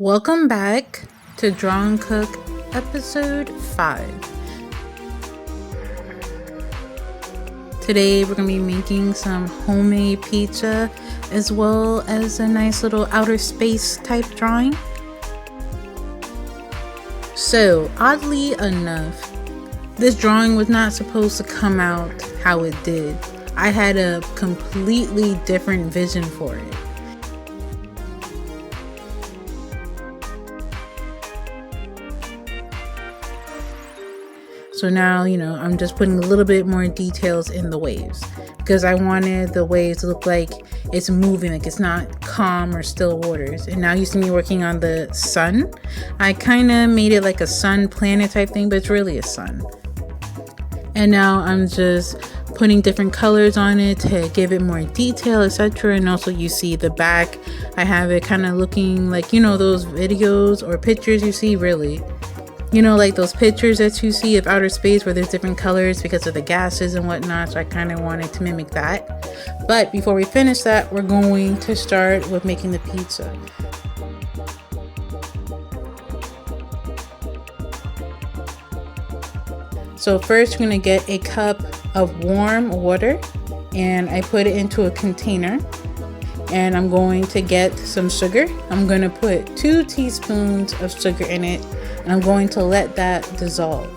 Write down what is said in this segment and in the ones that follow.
Welcome back to Draw and Cook episode 5. Today we're going to be making some homemade pizza as well as a nice little outer space type drawing. So oddly enough, this drawing was not supposed to come out how it did. I had a completely different vision for it. So now, I'm just putting a little bit more details in the waves because I wanted the waves to look like it's moving, like it's not calm or still waters. And now you see me working on the sun. I kind of made it like a sun planet type thing, but it's really a sun. And now I'm just putting different colors on it to give it more detail, etc. And also you see the back, I have it kind of looking like, those videos or pictures you see, really. Like those pictures that you see of outer space where there's different colors because of the gases and whatnot. So I kind of wanted to mimic that. But before we finish that, we're going to start with making the pizza. So first we're going to get a cup of warm water and I put it into a container. And I'm going to get some sugar. I'm going to put 2 teaspoons of sugar in it. And I'm going to let that dissolve.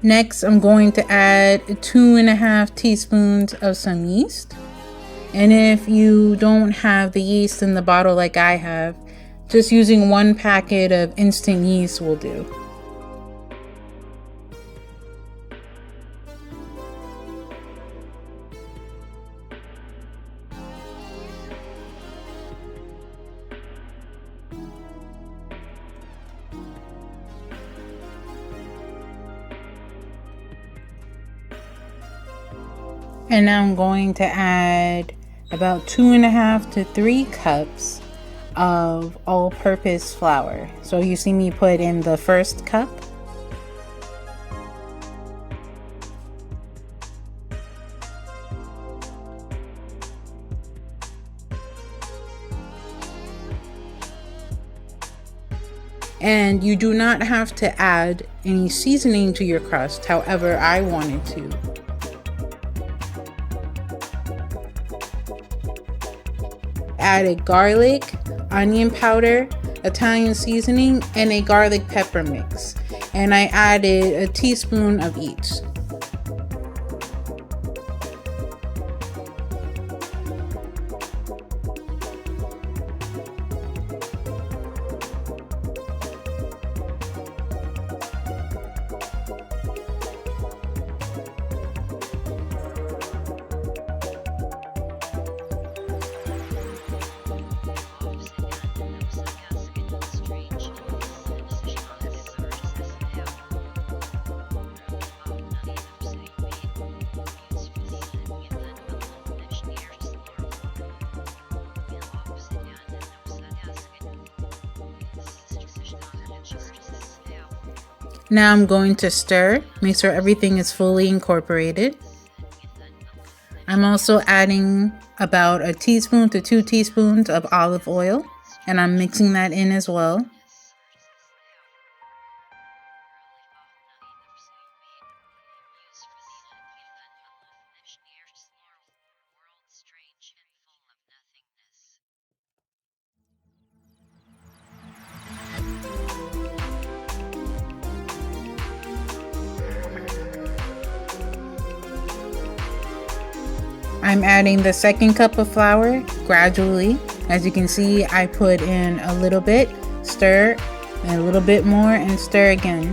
Next, I'm going to add 2.5 teaspoons of some yeast. And if you don't have the yeast in the bottle like I have, just using 1 packet of instant yeast will do. And now I'm going to add about 2.5 to 3 cups of all-purpose flour. So you see me put in the first cup. And you do not have to add any seasoning to your crust, however I wanted to. Added garlic, onion powder, Italian seasoning, and a garlic pepper mix. And I added a teaspoon of each. Now I'm going to stir, make sure everything is fully incorporated. I'm also adding about a teaspoon to 2 teaspoons of olive oil, and I'm mixing that in as well. I'm adding the second cup of flour gradually. As you can see, I put in a little bit, stir, and a little bit more, and stir again.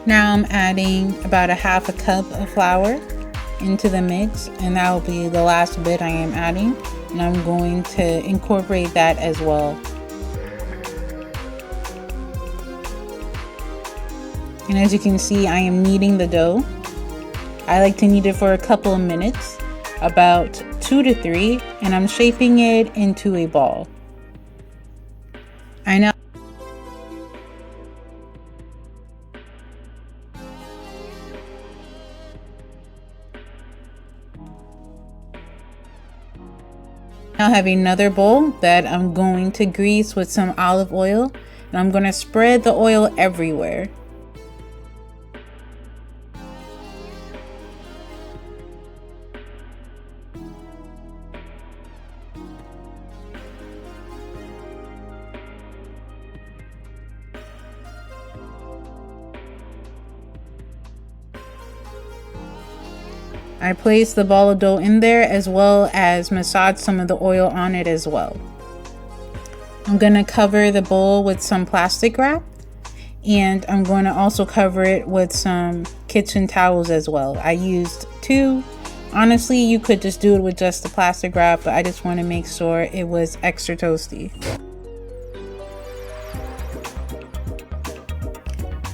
Now I'm adding about a half a cup of flour into the mix, and that will be the last bit I am adding, and I'm going to incorporate that as well. And as you can see, I am kneading the dough. I like to knead it for a couple of minutes, about 2 to 3, and I'm shaping it into a ball. I now have another bowl that I'm going to grease with some olive oil, and I'm going to spread the oil everywhere. I place the ball of dough in there, as well as massage some of the oil on it as well. I'm going to cover the bowl with some plastic wrap, and I'm going to also cover it with some kitchen towels as well. I used 2. Honestly, you could just do it with just the plastic wrap, but I just want to make sure it was extra toasty.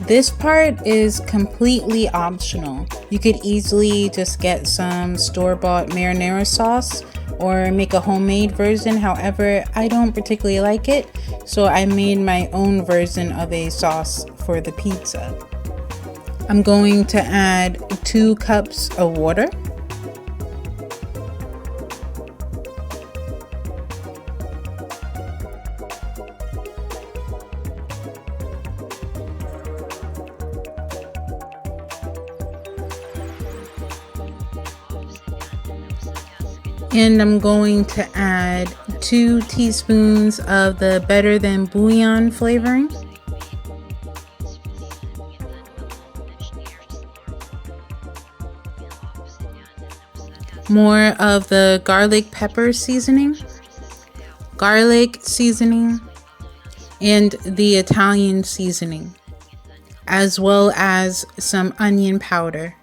This part is completely optional. You could easily just get some store-bought marinara sauce or make a homemade version. However, I don't particularly like it, so I made my own version of a sauce for the pizza. I'm going to add 2 cups of water. And I'm going to add 2 teaspoons of the Better Than Bouillon flavoring. More of the garlic pepper seasoning, garlic seasoning, and the Italian seasoning, as well as some onion powder.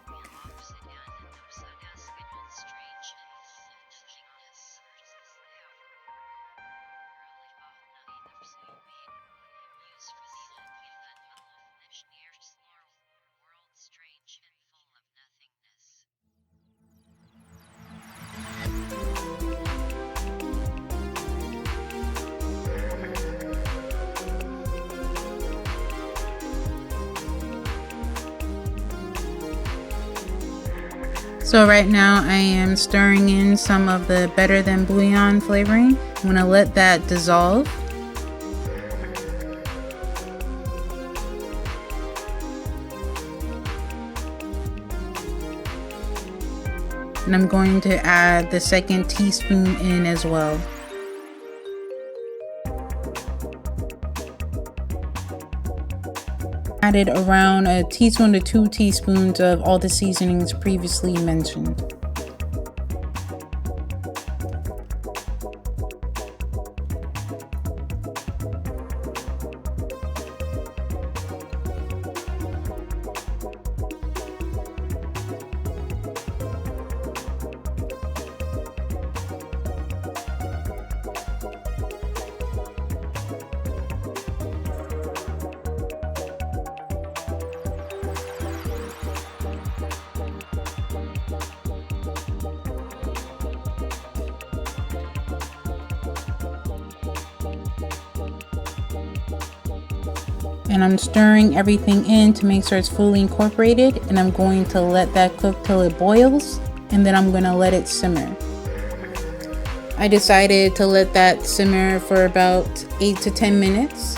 So right now I am stirring in some of the Better Than Bouillon flavoring. I'm going to let that dissolve. And I'm going to add the 2nd teaspoon in as well. Added around a teaspoon to 2 teaspoons of all the seasonings previously mentioned. And I'm stirring everything in to make sure it's fully incorporated, and I'm going to let that cook till it boils, and then I'm going to let it simmer. I decided to let that simmer for about 8 to 10 minutes,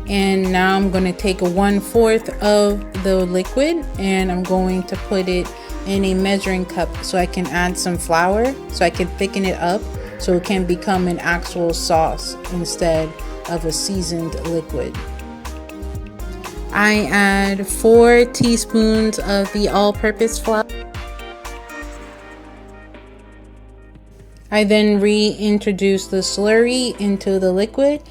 and now I'm going to take 1/4 of the liquid and I'm going to put it in a measuring cup so I can add some flour so I can thicken it up so it can become an actual sauce instead of a seasoned liquid. I add 4 teaspoons of the all-purpose flour. I then reintroduce the slurry into the liquid.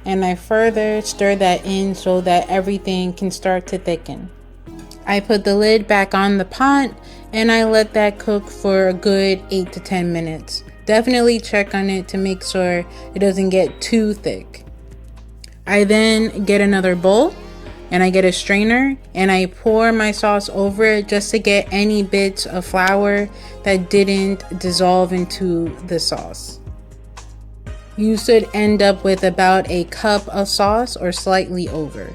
and I further stir that in so that everything can start to thicken. I put the lid back on the pot and I let that cook for a good 8 to 10 minutes. Definitely check on it to make sure it doesn't get too thick. I then get another bowl and I get a strainer and I pour my sauce over it just to get any bits of flour that didn't dissolve into the sauce. You should end up with about a cup of sauce or slightly over.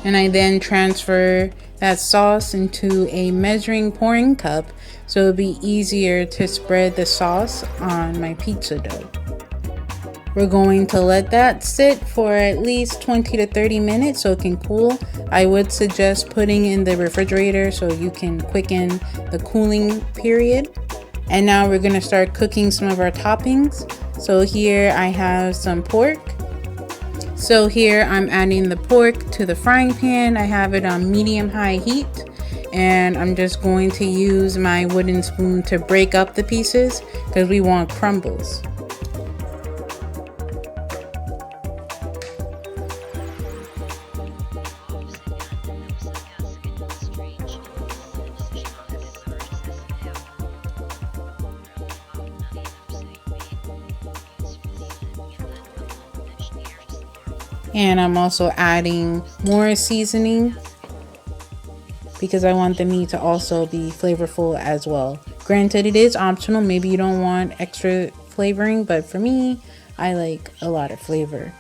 And I then transfer that sauce into a measuring pouring cup so it'll be easier to spread the sauce on my pizza dough. We're going to let that sit for at least 20 to 30 minutes so it can cool. I would suggest putting in the refrigerator so you can quicken the cooling period. And now we're going to start cooking some of our toppings. So here I have some pork. So here I'm adding the pork to the frying pan. I have it on medium-high heat. And I'm just going to use my wooden spoon to break up the pieces because we want crumbles. And I'm also adding more seasoning because I want the meat to also be flavorful as well. Granted, it is optional. Maybe you don't want extra flavoring, but for me, I like a lot of flavor.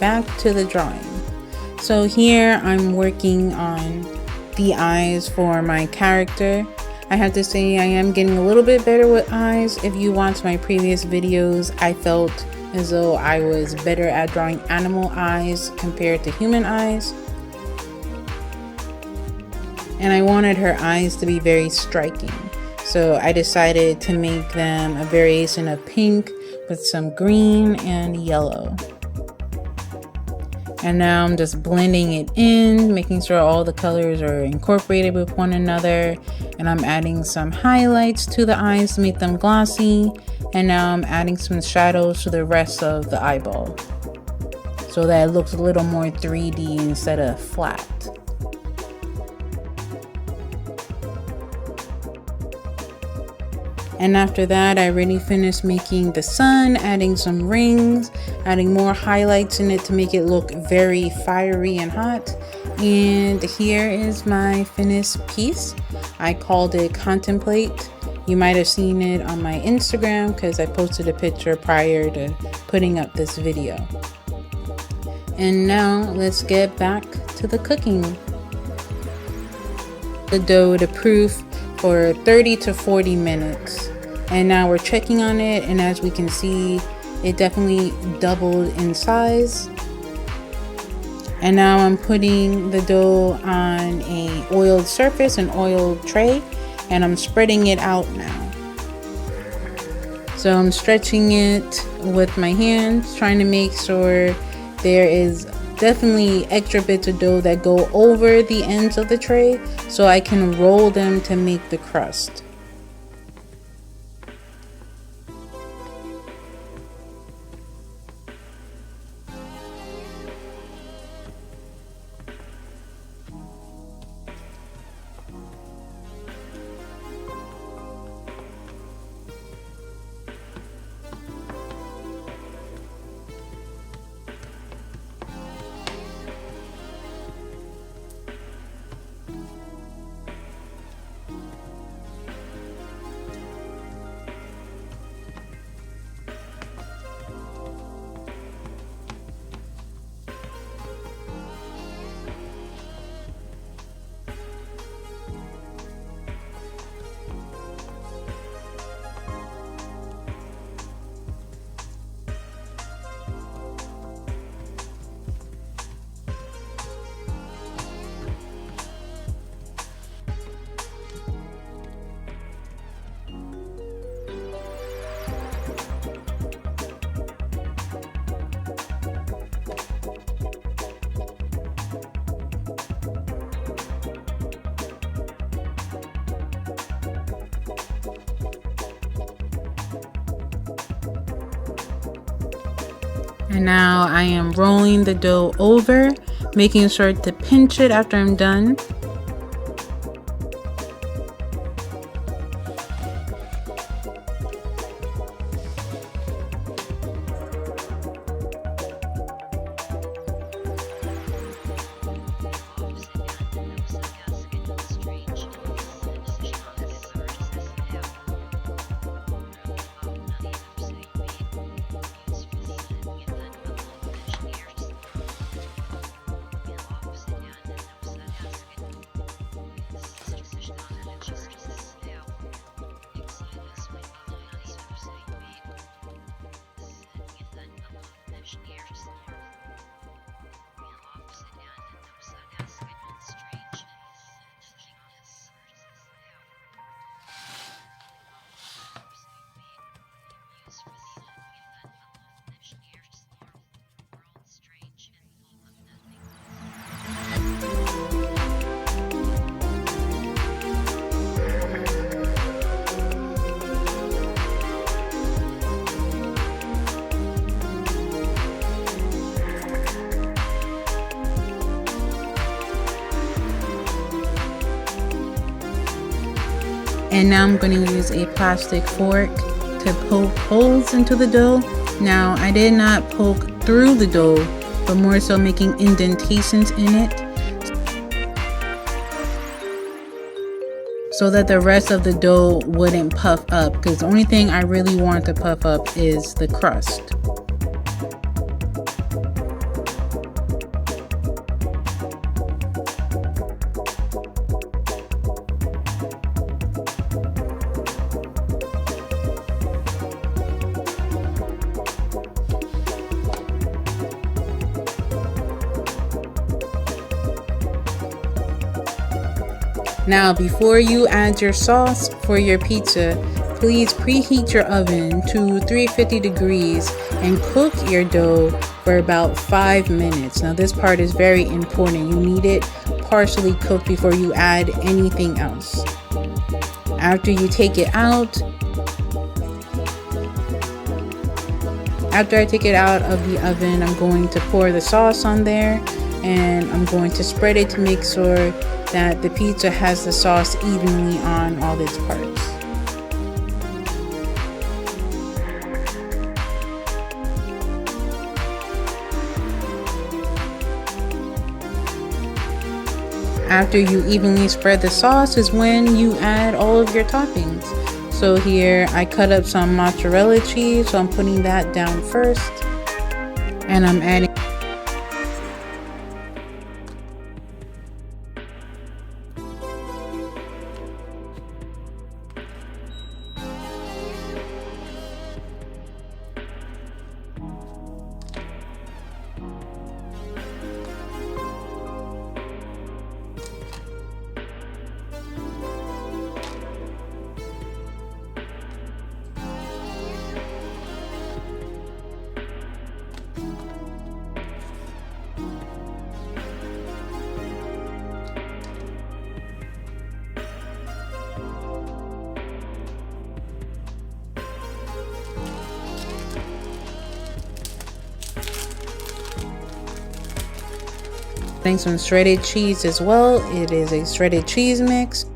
Back to the drawing. So here I'm working on the eyes for my character. I have to say I am getting a little bit better with eyes. If you watched my previous videos, I felt as though I was better at drawing animal eyes compared to human eyes. And I wanted her eyes to be very striking. So I decided to make them a variation of pink with some green and yellow. And now I'm just blending it in, making sure all the colors are incorporated with one another. And I'm adding some highlights to the eyes to make them glossy. And now I'm adding some shadows to the rest of the eyeball so that it looks a little more 3D instead of flat. And after that, I already finished making the sun, adding some rings, adding more highlights in it to make it look very fiery and hot. And here is my finished piece. I called it Contemplate. You might have seen it on my Instagram because I posted a picture prior to putting up this video. And now let's get back to the cooking. The dough to proof for 30 to 40 minutes. And now we're checking on it, and as we can see, it definitely doubled in size. And now I'm putting the dough on a oiled surface, an oiled tray, and I'm spreading it out now. So I'm stretching it with my hands, trying to make sure there is definitely extra bits of dough that go over the ends of the tray so I can roll them to make the crust. And now I am rolling the dough over, making sure to pinch it after I'm done. And now I'm going to use a plastic fork to poke holes into the dough. Now I did not poke through the dough, but more so making indentations in it, so that the rest of the dough wouldn't puff up, because the only thing I really want to puff up is the crust. Now, before you add your sauce for your pizza, please preheat your oven to 350 degrees and cook your dough for about 5 minutes. Now, this part is very important. You need it partially cooked before you add anything else. After you take it out, after I take it out of the oven, I'm going to pour the sauce on there, and I'm going to spread it to make sure that the pizza has the sauce evenly on all its parts. After you evenly spread the sauce is when you add all of your toppings. So here I cut up some mozzarella cheese, so I'm putting that down first, and I'm adding some shredded cheese as well. It is a shredded cheese mix.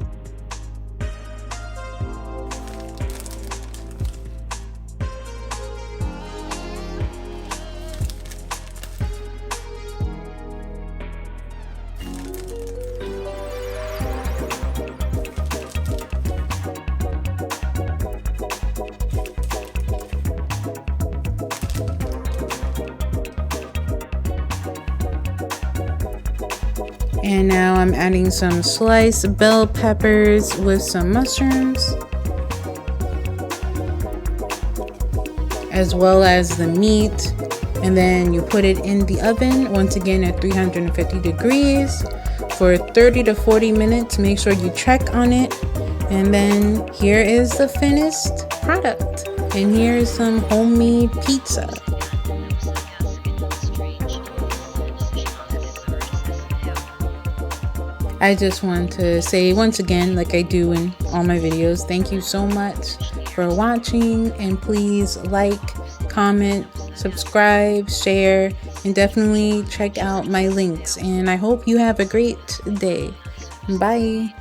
And now I'm adding some sliced bell peppers with some mushrooms, as well as the meat. And then you put it in the oven, once again at 350 degrees for 30 to 40 minutes. Make sure you check on it. And then here is the finished product. And here is some homemade pizza. I just want to say once again, like I do in all my videos, thank you so much for watching, and please like, comment, subscribe, share, and definitely check out my links. And I hope you have a great day. Bye.